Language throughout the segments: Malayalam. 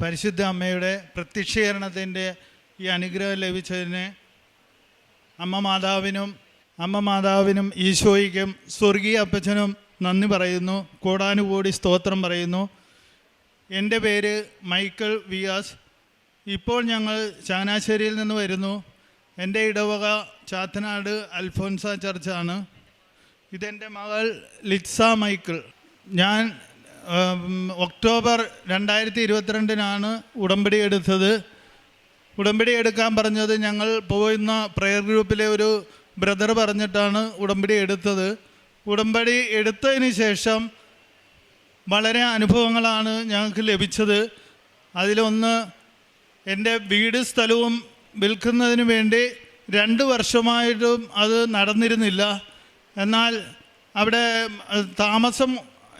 പരിശുദ്ധ അമ്മയുടെ പ്രത്യക്ഷീകരണത്തിൻ്റെ ഈ അനുഗ്രഹം ലഭിച്ചതിന് അമ്മ മാതാവിനും ഈശോയ്ക്കും സ്വർഗീയ അപ്പച്ചനും നന്ദി പറയുന്നു, കോടാനുകോടി സ്തോത്രം പറയുന്നു. എൻ്റെ പേര് മൈക്കിൾ വിയാസ്. ഇപ്പോൾ ഞങ്ങൾ ചങ്ങനാശ്ശേരിയിൽ നിന്ന് വരുന്നു. എൻ്റെ ഇടവക ചാത്തനാട് അൽഫോൻസ ചർച്ചാണ്. ഇതെൻ്റെ മകൾ ലിറ്റ്സ മൈക്കിൾ. ഞാൻ ഒക്ടോബർ 2022 ഉടമ്പടി എടുത്തത്. ഉടമ്പടി എടുക്കാൻ പറഞ്ഞത് ഞങ്ങൾ പോയിരുന്ന പ്രയർ ഗ്രൂപ്പിലെ ഒരു ബ്രദർ പറഞ്ഞിട്ടാണ് ഉടമ്പടി എടുത്തത്. ഉടമ്പടി എടുത്തതിന് ശേഷം വളരെ അനുഭവങ്ങളാണ് ഞങ്ങൾക്ക് ലഭിച്ചത്. അതിലൊന്ന്, എൻ്റെ വീട് സ്ഥലവും വിൽക്കുന്നതിന് വേണ്ടി 2 വർഷമായിട്ടും അത് നടന്നിരുന്നില്ല. എന്നാൽ അവിടെ താമസം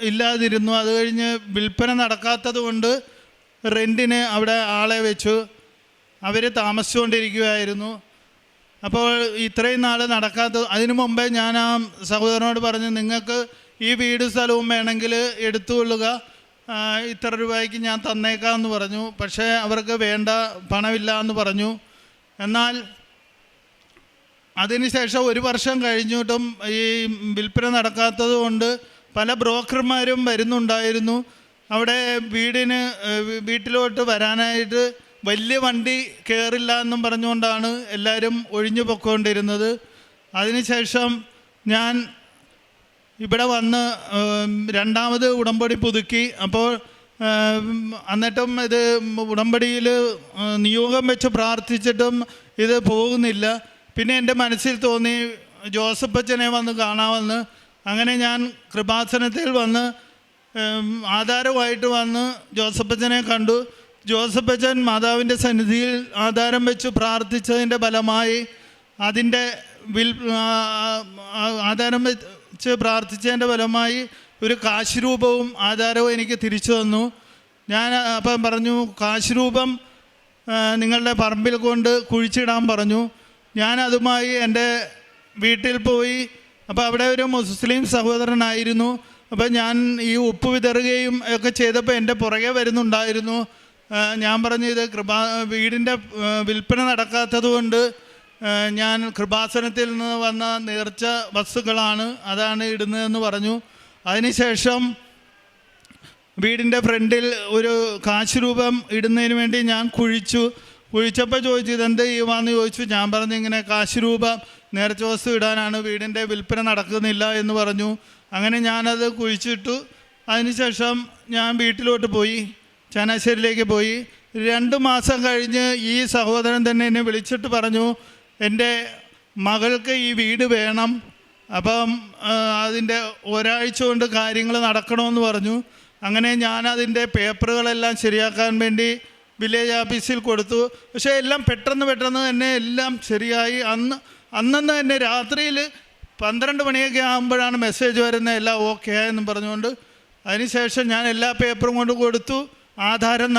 ഇല്ലാതിരുന്നു. അത് കഴിഞ്ഞ് വിൽപ്പന നടക്കാത്തത് കൊണ്ട് റെൻറ്റിന് അവിടെ ആളെ വെച്ചു. അവർ താമസിച്ചുകൊണ്ടിരിക്കുകയായിരുന്നു. അപ്പോൾ ഇത്രയും നാൾ നടക്കാത്തത്, അതിനു മുമ്പേ ഞാൻ ആ സഹോദരനോട് പറഞ്ഞു, നിങ്ങൾക്ക് ഈ വീട് സ്ഥലവും വേണമെങ്കിൽ എടുത്തുകൊള്ളുക, ഇത്ര രൂപയ്ക്ക് ഞാൻ തന്നേക്കാമെന്ന് പറഞ്ഞു. പക്ഷേ അവർക്ക് വേണ്ട, പണമില്ല എന്ന് പറഞ്ഞു. എന്നാൽ അതിനുശേഷം 1 വർഷം കഴിഞ്ഞിട്ടും ഈ വിൽപ്പന നടക്കാത്തത് കൊണ്ട് പല ബ്രോക്കർമാരും വരുന്നുണ്ടായിരുന്നു. അവിടെ വീട്ടിലോട്ട് വരാനായിട്ട് വലിയ വണ്ടി കയറില്ല എന്നും പറഞ്ഞുകൊണ്ടാണ് എല്ലാവരും ഒഴിഞ്ഞു പൊയ്ക്കൊണ്ടിരുന്നത്. അതിനുശേഷം ഞാൻ ഇവിടെ വന്ന് 2ാമത് ഉടമ്പടി പുതുക്കി. അപ്പോൾ എന്നിട്ടും ഇത് ഉടമ്പടിയിൽ നിയോഗം വെച്ച് പ്രാർത്ഥിച്ചിട്ടും ഇത് പോകുന്നില്ല. പിന്നെ എൻ്റെ മനസ്സിൽ തോന്നി ജോസഫ് അച്ഛനെ വന്ന് കാണാമെന്ന്. അങ്ങനെ ഞാൻ കൃപാസനത്തിൽ വന്ന് ആധാരമായിട്ട് വന്ന് ജോസഫ് അച്ഛനെ കണ്ടു. ജോസഫ് അച്ഛൻ മാതാവിൻ്റെ സന്നിധിയിൽ ആധാരം വെച്ച് പ്രാർത്ഥിച്ചതിൻ്റെ ഫലമായി ആധാരം വെച്ച് പ്രാർത്ഥിച്ചതിൻ്റെ ഫലമായി ഒരു കാശ് രൂപവും ആധാരവും എനിക്ക് തിരിച്ചു തന്നു. ഞാൻ അപ്പം പറഞ്ഞു, കാശ് രൂപം നിങ്ങളുടെ പറമ്പിൽ കൊണ്ട് കുഴിച്ചിടാൻ പറഞ്ഞു. ഞാൻ അതുമായി എൻ്റെ വീട്ടിൽ പോയി. അപ്പോൾ അവിടെ ഒരു മുസ്ലിം സഹോദരനായിരുന്നു. അപ്പോൾ ഞാൻ ഈ ഉപ്പ് വിതറുകയും ഒക്കെ ചെയ്തപ്പോൾ എൻ്റെ പുറകെ വരുന്നുണ്ടായിരുന്നു. ഞാൻ പറഞ്ഞു, ഇത് വീടിൻ്റെ വിൽപ്പന നടക്കാത്തത് കൊണ്ട് ഞാൻ കൃപാസനത്തിൽ നിന്ന് വന്ന നേർച്ച വസ്തുക്കളാണ്, അതാണ് ഇടുന്നതെന്ന് പറഞ്ഞു. അതിനുശേഷം വീടിൻ്റെ ഫ്രണ്ടിൽ ഒരു കാശ് രൂപം ഇടുന്നതിന് വേണ്ടി ഞാൻ കുഴിച്ചപ്പോൾ ചോദിച്ചു, ഇതെന്ത് ചെയ്യുവാന്ന് ചോദിച്ചു. ഞാൻ പറഞ്ഞു, ഇങ്ങനെ കാശ് രൂപം നേർച്ച വസ്തു ഇടാനാണ്, വീടിൻ്റെ വിൽപ്പന നടക്കുന്നില്ല എന്ന് പറഞ്ഞു. അങ്ങനെ ഞാനത് കുഴിച്ചിട്ടു. അതിനുശേഷം ഞാൻ വീട്ടിലോട്ട് പോയി, ചങ്ങനാശ്ശേരിയിലേക്ക് പോയി. 2 മാസം കഴിഞ്ഞ് ഈ സഹോദരൻ തന്നെ എന്നെ വിളിച്ചിട്ട് പറഞ്ഞു, എൻ്റെ മകൾക്ക് ഈ വീട് വേണം, അപ്പം അതിൻ്റെ ഒരാഴ്ച കൊണ്ട് കാര്യങ്ങൾ നടക്കണമെന്ന് പറഞ്ഞു. അങ്ങനെ ഞാനതിൻ്റെ പേപ്പറുകളെല്ലാം ശരിയാക്കാൻ വേണ്ടി വില്ലേജ് ഓഫീസിൽ കൊടുത്തു. പക്ഷേ എല്ലാം പെട്ടെന്ന് തന്നെ എല്ലാം ശരിയായി. അന്നു തന്നെ രാത്രിയിൽ 12 മണിയൊക്കെ ആകുമ്പോഴാണ് മെസ്സേജ് വരുന്നത്, എല്ലാം ഓക്കെ ആയെന്നും പറഞ്ഞുകൊണ്ട്. അതിനുശേഷം ഞാൻ എല്ലാ പേപ്പറും കൊണ്ട് കൊടുത്തു. ആധാരം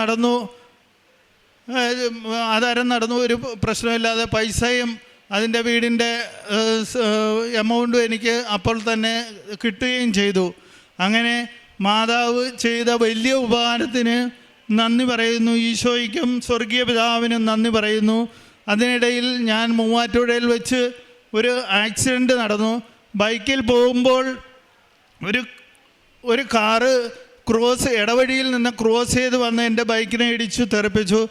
നടന്നു, ഒരു പ്രശ്നമില്ലാതെ പൈസയും അതിൻ്റെ വീടിൻ്റെ എമൗണ്ടും എനിക്ക് അപ്പോൾ തന്നെ കിട്ടുകയും ചെയ്തു. അങ്ങനെ മാതാവ് ചെയ്ത വലിയ ഉപകാരത്തിന് നന്ദി പറയുന്നു. ഈശോയ്ക്കും സ്വർഗീയ പിതാവിനും നന്ദി പറയുന്നു. അതിനിടയിൽ ഞാൻ മൂവാറ്റുപുഴയിൽ വെച്ച് ഒരു ആക്സിഡൻറ്റ് നടന്നു. ബൈക്കിൽ പോകുമ്പോൾ ഒരു കാറ് ഇടവഴിയിൽ നിന്ന് ക്രോസ് ചെയ്ത് വന്ന് എൻ്റെ ബൈക്കിനെ ഇടിച്ചു തെറിപ്പിച്ചു.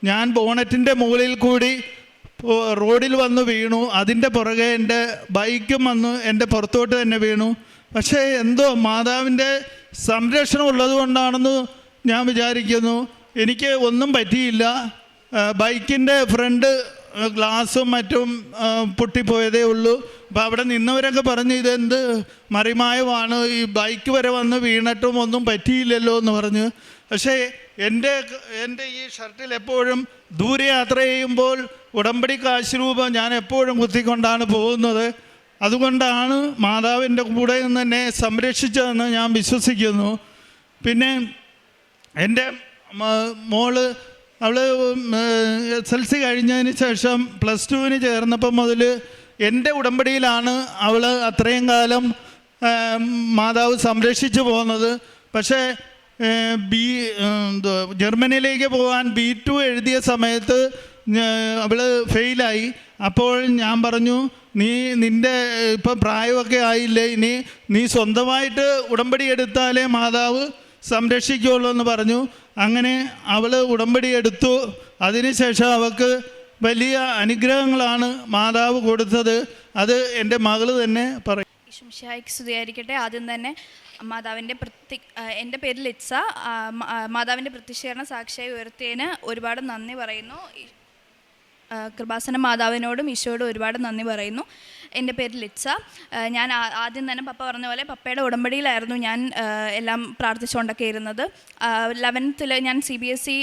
ഞാൻ ബോണറ്റിൻ്റെ മുകളിൽ കൂടി റോഡിൽ വന്ന് വീണു. അതിൻ്റെ പുറകെ എൻ്റെ ബൈക്കും വന്ന് എൻ്റെ പുറത്തോട്ട് തന്നെ വീണു. പക്ഷേ എന്തോ മാതാവിൻ്റെ സംരക്ഷണം ഉള്ളത് കൊണ്ടാണെന്ന് ഞാൻ വിചാരിക്കുന്നു. എനിക്ക് ഒന്നും പറ്റിയില്ല. ബൈക്കിൻ്റെ ഫ്രണ്ട് ഗ്ലാസും മറ്റും പൊട്ടിപ്പോയതേ ഉള്ളൂ. അപ്പോൾ അവിടെ നിന്നവരൊക്കെ പറഞ്ഞ്, ഇതെന്ത് മറിമായമാണ്, ഈ ബൈക്ക് വരെ വന്ന് വീണിട്ടും ഒന്നും പറ്റിയില്ലല്ലോ എന്ന് പറഞ്ഞ്. പക്ഷേ എൻ്റെ ഈ ഷർട്ടിൽ എപ്പോഴും ദൂരയാത്ര ചെയ്യുമ്പോൾ ഉടമ്പടി കാശ് രൂപം ഞാൻ എപ്പോഴും കുത്തിക്കൊണ്ടാണ് പോകുന്നത്. അതുകൊണ്ടാണ് മാതാവിൻ്റെ കൂടെ നിന്ന് എന്നെ സംരക്ഷിച്ചതെന്ന് ഞാൻ വിശ്വസിക്കുന്നു. പിന്നെ എൻ്റെ മോള് അവൾ SLC കഴിഞ്ഞതിന് ശേഷം +2 ചേർന്നപ്പം മുതൽ എൻ്റെ ഉടമ്പടിയിലാണ് അവൾ അത്രയും കാലം മാതാവ് സംരക്ഷിച്ചു പോകുന്നത്. പക്ഷേ ജർമ്മനിയിലേക്ക് പോകാൻ B2 എഴുതിയ സമയത്ത് അവൾ ഫെയിലായി. അപ്പോൾ ഞാൻ പറഞ്ഞു, നിൻ്റെ ഇപ്പം പ്രായമൊക്കെ ആയില്ലേ, നീ സ്വന്തമായിട്ട് ഉടമ്പടി എടുത്താലേ മാതാവ് സംരക്ഷിക്കുള്ളൂ എന്ന് പറഞ്ഞു. അങ്ങനെ അവൾ ഉടമ്പടി എടുത്തു. അതിനുശേഷം അവൾക്ക് വലിയ അനുഗ്രഹങ്ങളാണ് മാതാവ് കൊടുത്തത്. അത് എൻ്റെ മകള് തന്നെ പറയും. ഈശോമിശിഹായ്ക്ക് സ്തുതിയായിരിക്കട്ടെ. ആദ്യം തന്നെ മാതാവിൻ്റെ എൻ്റെ പേര് ലിറ്റ്സ. മാതാവിൻ്റെ പ്രത്യക്ഷീകരണ സാക്ഷിയായി ഉയർത്തിയതിന് ഒരുപാട് നന്ദി പറയുന്നു. കൃപാസന മാതാവിനോടും ഈശോയോടും ഒരുപാട് നന്ദി പറയുന്നു. എൻ്റെ പേര് ലിറ്റ്സ. ഞാൻ ആദ്യം തന്നെ പപ്പ പറഞ്ഞ പോലെ പപ്പയുടെ ഉടമ്പടിയിലായിരുന്നു ഞാൻ എല്ലാം പ്രാർത്ഥിച്ചുകൊണ്ടൊക്കെ ഇരുന്നത്. 11th ഞാൻ CBSE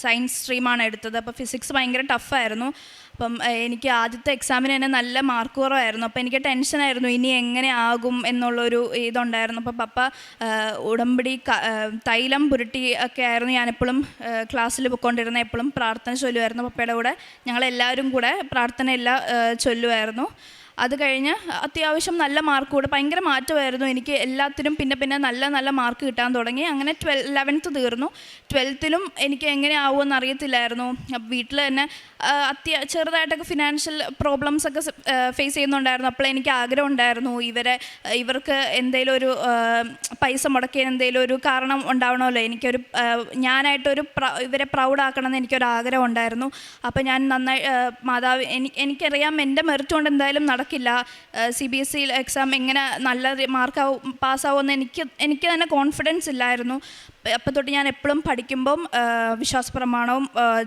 സയൻസ് സ്ട്രീമാണ് എടുത്തത്. അപ്പോൾ ഫിസിക്സ് ഭയങ്കര ടഫായിരുന്നു. അപ്പം എനിക്ക് ആദ്യത്തെ എക്സാമിന് തന്നെ നല്ല മാർക്ക് കുറവായിരുന്നു. അപ്പോൾ എനിക്ക് ടെൻഷനായിരുന്നു, ഇനി എങ്ങനെ ആകും എന്നുള്ളൊരു ഇതുണ്ടായിരുന്നു. അപ്പോൾ പപ്പ ഉടമ്പടി തൈലം പുരട്ടി ഒക്കെ ആയിരുന്നു ഞാനെപ്പോഴും ക്ലാസ്സിൽ പോയിക്കൊണ്ടിരുന്നത്. എപ്പോഴും പ്രാർത്ഥന ചൊല്ലുമായിരുന്നു. പപ്പയുടെ കൂടെ ഞങ്ങളെല്ലാവരും കൂടെ പ്രാർത്ഥന എല്ലാം ചൊല്ലുമായിരുന്നു. അത് കഴിഞ്ഞ് അത്യാവശ്യം നല്ല മാർക്ക് കൂടെ ഭയങ്കര മാറ്റമായിരുന്നു എനിക്ക് എല്ലാത്തിനും. പിന്നെ നല്ല മാർക്ക് കിട്ടാൻ തുടങ്ങി. അങ്ങനെ 11th തീർന്നു. 12th എനിക്ക് എങ്ങനെ ആവുമെന്ന് അറിയത്തില്ലായിരുന്നു. വീട്ടിൽ തന്നെ ചെറുതായിട്ടൊക്കെ ഫിനാൻഷ്യൽ പ്രോബ്ലംസ് ഒക്കെ ഫേസ് ചെയ്യുന്നുണ്ടായിരുന്നു. അപ്പോൾ എനിക്ക് ആഗ്രഹം ഉണ്ടായിരുന്നു ഇവർക്ക് എന്തെങ്കിലും ഒരു പൈസ മുടക്കിയ എന്തെങ്കിലും ഒരു കാരണം ഉണ്ടാവണമല്ലോ. എനിക്കൊരു ഞാനായിട്ടൊരു ഇവരെ പ്രൗഡാക്കണമെന്ന് എനിക്കൊരാഗ്രഹം ഉണ്ടായിരുന്നു. അപ്പോൾ ഞാൻ നന്നായി മാതാവ് എനിക്കറിയാം എൻ്റെ മെറിറ്റ് കൊണ്ട് എന്തായാലും നടക്കില്ല. CBSE എക്സാം എങ്ങനെ നല്ല മാർക്കാവും പാസ്സാവുമെന്ന് എനിക്ക് തന്നെ കോൺഫിഡൻസ് ഇല്ലായിരുന്നു. അപ്പം തൊട്ട് ഞാൻ എപ്പോഴും പഠിക്കുമ്പം വിശ്വാസപ്രമാണവും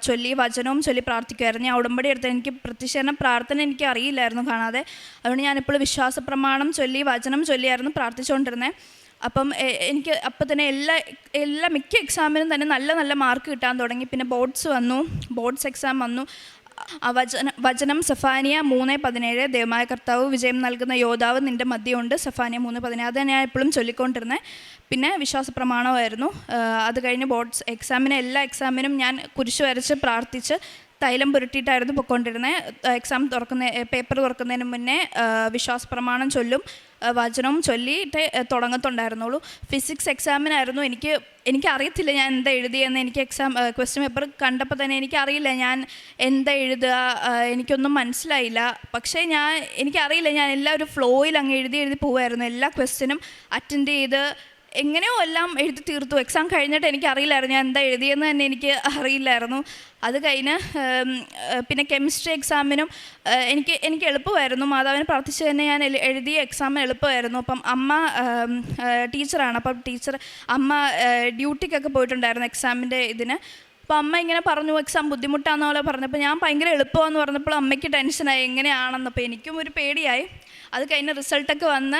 ചൊല്ലി വചനവും ചൊല്ലി പ്രാർത്ഥിക്കുമായിരുന്നു. ഞാൻ ഉടമ്പടി എടുത്ത് എനിക്ക് പ്രത്യക്ഷീകരണ പ്രാർത്ഥന എനിക്ക് അറിയില്ലായിരുന്നു കാണാതെ. അതുകൊണ്ട് ഞാൻ എപ്പോഴും വിശ്വാസപ്രമാണം ചൊല്ലി വചനം ചൊല്ലിയായിരുന്നു പ്രാർത്ഥിച്ചുകൊണ്ടിരുന്നത്. അപ്പം എനിക്ക് അപ്പം തന്നെ എല്ലാ മിക്ക എക്സാമിനും തന്നെ നല്ല മാർക്ക് കിട്ടാൻ തുടങ്ങി. പിന്നെ ബോർഡ്സ് എക്സാം വന്നു. വചനം സഫാനിയ 3:17 ദൈവമായ കർത്താവ് വിജയം നൽകുന്ന യോദ്ധാവ് നിൻ്റെ മധ്യമുണ്ട്. സഫാനിയ 3:17 അത് ഞാൻ എപ്പോഴും ചൊല്ലിക്കൊണ്ടിരുന്നത്. പിന്നെ വിശ്വാസപ്രമാണമായിരുന്നു. അത് കഴിഞ്ഞ് ബോർഡ്സ് എക്സാമിന് എല്ലാ എക്സാമിനും ഞാൻ കുരിശ് വരച്ച് പ്രാർത്ഥിച്ച് തൈലം പുരട്ടിയിട്ടായിരുന്നു പൊയ്ക്കൊണ്ടിരുന്നത്. പേപ്പർ തുറക്കുന്നതിന് മുന്നേ വിശ്വാസപ്രമാണം ചൊല്ലും വചനവും ചൊല്ലിയിട്ട് തുടങ്ങത്തുണ്ടായിരുന്നുള്ളൂ. ഫിസിക്സ് എക്സാമിനായിരുന്നു. എനിക്കറിയത്തില്ല ഞാൻ എന്താ എഴുതിയെന്ന്. എനിക്ക് ക്വസ്റ്റ്യൻ പേപ്പർ കണ്ടപ്പോൾ തന്നെ എനിക്കറിയില്ല ഞാൻ എന്താ എഴുതുക, എനിക്കൊന്നും മനസ്സിലായില്ല. പക്ഷേ എനിക്കറിയില്ല, ഞാൻ എല്ലാ ഒരു ഫ്ലോയിൽ അങ്ങ് എഴുതി പോവുമായിരുന്നു. എല്ലാ ക്വസ്റ്റ്യനും അറ്റൻഡ് ചെയ്ത് എങ്ങനെയോ എല്ലാം എഴുതി തീർത്തു. എക്സാം കഴിഞ്ഞിട്ട് എനിക്കറിയില്ലായിരുന്നു ഞാൻ എന്താ എഴുതിയെന്ന് തന്നെ എനിക്ക് അറിയില്ലായിരുന്നു. അത് കഴിഞ്ഞ് പിന്നെ കെമിസ്ട്രി എക്സാമിനും എനിക്ക് എളുപ്പമായിരുന്നു. മാതാവിനെ പ്രാർത്ഥിച്ച് തന്നെ ഞാൻ എഴുതിയ എക്സാം എളുപ്പമായിരുന്നു. അപ്പം അമ്മ ടീച്ചറാണ്. അപ്പം അമ്മ ഡ്യൂട്ടിക്കൊക്കെ പോയിട്ടുണ്ടായിരുന്നു എക്സാമിൻ്റെ ഇതിന്. അപ്പോൾ അമ്മ ഇങ്ങനെ പറഞ്ഞു എക്സാം ബുദ്ധിമുട്ടാണെന്ന പോലെ പറഞ്ഞപ്പോൾ ഞാൻ ഭയങ്കര എളുപ്പമാണെന്ന് പറഞ്ഞപ്പോൾ അമ്മയ്ക്ക് ടെൻഷനായി എങ്ങനെയാണെന്നപ്പോൾ എനിക്കും ഒരു പേടിയായി. അത് കഴിഞ്ഞ് റിസൾട്ടൊക്കെ വന്ന്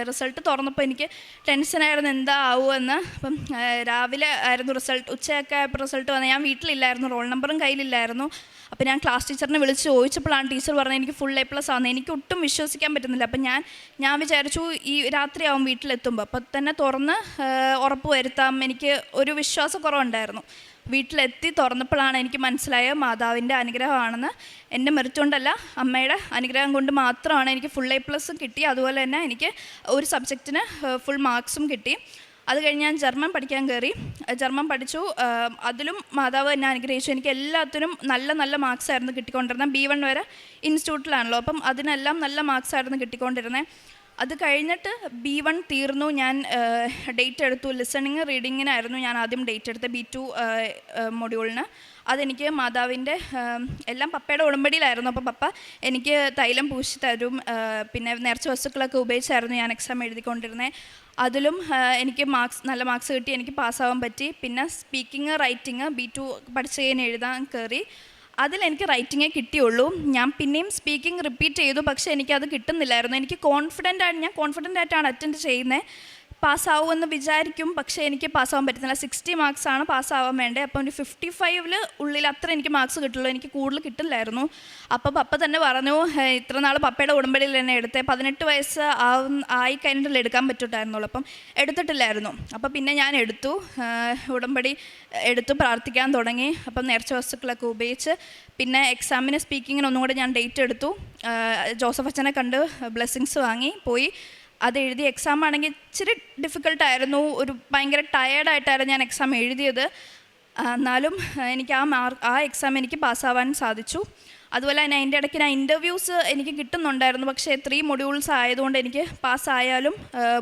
റിസൾട്ട് തുറന്നപ്പോൾ എനിക്ക് ടെൻഷനായിരുന്നു എന്താ ആവുമെന്ന്. അപ്പം രാവിലെ ആയിരുന്നു റിസൾട്ട്. ഉച്ചയൊക്കെ ആയപ്പോൾ റിസൾട്ട് വന്ന് ഞാൻ വീട്ടിലില്ലായിരുന്നു, റോൾ നമ്പറും കയ്യിലില്ലായിരുന്നു. അപ്പോൾ ഞാൻ ക്ലാസ് ടീച്ചറിനെ വിളിച്ച് ചോദിച്ചപ്പോഴാണ് ടീച്ചർ പറഞ്ഞത് എനിക്ക് ഫുൾ A+ ആവുന്നത്. എനിക്ക് ഒട്ടും വിശ്വസിക്കാൻ പറ്റുന്നില്ല. അപ്പം ഞാൻ വിചാരിച്ചു ഈ രാത്രിയാവും വീട്ടിലെത്തുമ്പോൾ. അപ്പം തന്നെ തുറന്ന് ഉറപ്പ് വരുത്താം. എനിക്ക് ഒരു വിശ്വാസക്കുറവുണ്ടായിരുന്നു. വീട്ടിലെത്തി തുറന്നപ്പോഴാണ് എനിക്ക് മനസ്സിലായ മാതാവിൻ്റെ അനുഗ്രഹമാണെന്ന്. എൻ്റെ മെറിറ്റ് കൊണ്ടല്ല, അമ്മയുടെ അനുഗ്രഹം കൊണ്ട് മാത്രമാണ് എനിക്ക് ഫുൾ A+ കിട്ടി. അതുപോലെ തന്നെ എനിക്ക് ഒരു സബ്ജക്റ്റിന് ഫുൾ മാർക്സും കിട്ടി. അത് കഴിഞ്ഞ് ഞാൻ ജർമ്മൻ പഠിക്കാൻ കയറി. ജർമ്മൻ പഠിച്ചു. അതിലും മാതാവ് എന്നെ അനുഗ്രഹിച്ചു. എനിക്ക് എല്ലാത്തിനും നല്ല മാർക്സ് ആയിരുന്നു കിട്ടിക്കൊണ്ടിരുന്നത്. B1 വരെ ഇൻസ്റ്റിറ്റ്യൂട്ടിലാണല്ലോ. അപ്പം അതിനെല്ലാം നല്ല മാർക്സ് ആയിരുന്നു കിട്ടിക്കൊണ്ടിരുന്നത്. അത് കഴിഞ്ഞിട്ട് B1 തീർന്നു. ഞാൻ ഡേറ്റ് എടുത്തു. ലിസണിങ് റീഡിങ്ങിനായിരുന്നു ഞാൻ ആദ്യം ഡേറ്റ് എടുത്തത് B2 മൊഡ്യൂളിന്. അതെനിക്ക് മാതാവിൻ്റെ എല്ലാം പപ്പയുടെ ഉടമ്പടിയിലായിരുന്നു. അപ്പോൾ പപ്പ എനിക്ക് തൈലം പൂശി തരും. പിന്നെ നേർച്ച വസ്തുക്കളൊക്കെ ഉപയോഗിച്ചായിരുന്നു ഞാൻ എക്സാം എഴുതിക്കൊണ്ടിരുന്നത്. അതിലും എനിക്ക് നല്ല മാർക്സ് കിട്ടി. എനിക്ക് പാസ്സാവാൻ പറ്റി. പിന്നെ സ്പീക്കിങ് റൈറ്റിങ് B2 പഠിച്ച് കഴിഞ്ഞ് എഴുതാൻ കയറി. അതിലെനിക്ക് റൈറ്റിങ്ങേ കിട്ടിയുള്ളൂ. ഞാൻ പിന്നെയും സ്പീക്കിംഗ് റിപ്പീറ്റ് ചെയ്തു. പക്ഷേ എനിക്കത് കിട്ടുന്നില്ലായിരുന്നു. ഞാൻ കോൺഫിഡൻ്റ് ആയിട്ടാണ് അറ്റൻഡ് ചെയ്യുന്നത്. പാസ്സാവുമെന്ന് വിചാരിക്കും, പക്ഷേ എനിക്ക് പാസ്സാവാൻ പറ്റുന്നില്ല. 60 മാർക്സാണ് പാസ്സാവാൻ വേണ്ടത്. അപ്പോൾ ഒരു 55 ഉള്ളിൽ അത്ര എനിക്ക് മാർക്സ് കിട്ടുള്ളൂ. എനിക്ക് കൂടുതൽ കിട്ടില്ലായിരുന്നു. അപ്പോൾ പപ്പ തന്നെ പറഞ്ഞു ഇത്ര നാൾ പപ്പയുടെ ഉടമ്പടിയിൽ തന്നെ എടുത്തേ, 18 വയസ്സ് ആയി കഴിഞ്ഞിട്ടല്ലേ എടുക്കാൻ പറ്റുമായിരുന്നുള്ളൂ. അപ്പം എടുത്തിട്ടില്ലായിരുന്നു. അപ്പോൾ പിന്നെ ഞാൻ ഉടമ്പടി എടുത്തു പ്രാർത്ഥിക്കാൻ തുടങ്ങി. അപ്പം നേർച്ച വസ്തുക്കളൊക്കെ ഉപയോഗിച്ച് പിന്നെ എക്സാമിന് സ്പീക്കിങ്ങിന് ഒന്നും കൂടെ ഞാൻ ഡേറ്റ് എടുത്തു. ജോസഫ് അച്ഛനെ കണ്ട് ബ്ലെസ്സിങ്സ് വാങ്ങി പോയി. അത് എഴുതി. എക്സാം ആണെങ്കിൽ ഇച്ചിരി ഡിഫിക്കൽട്ടായിരുന്നു, ഒരു ഭയങ്കര ടയേർഡായിട്ടായിരുന്നു ഞാൻ എക്സാം എഴുതിയത്. എന്നാലും എനിക്ക് ആ എക്സാം എനിക്ക് പാസ്സാവാൻ സാധിച്ചു. അതുപോലെ തന്നെ അതിൻ്റെ ഇടയ്ക്ക് ഞാൻ ഇൻ്റർവ്യൂസ് എനിക്ക് കിട്ടുന്നുണ്ടായിരുന്നു, പക്ഷേ 3 മൊഡ്യൂൾസ് ആയതുകൊണ്ട് എനിക്ക് പാസ്സായാലും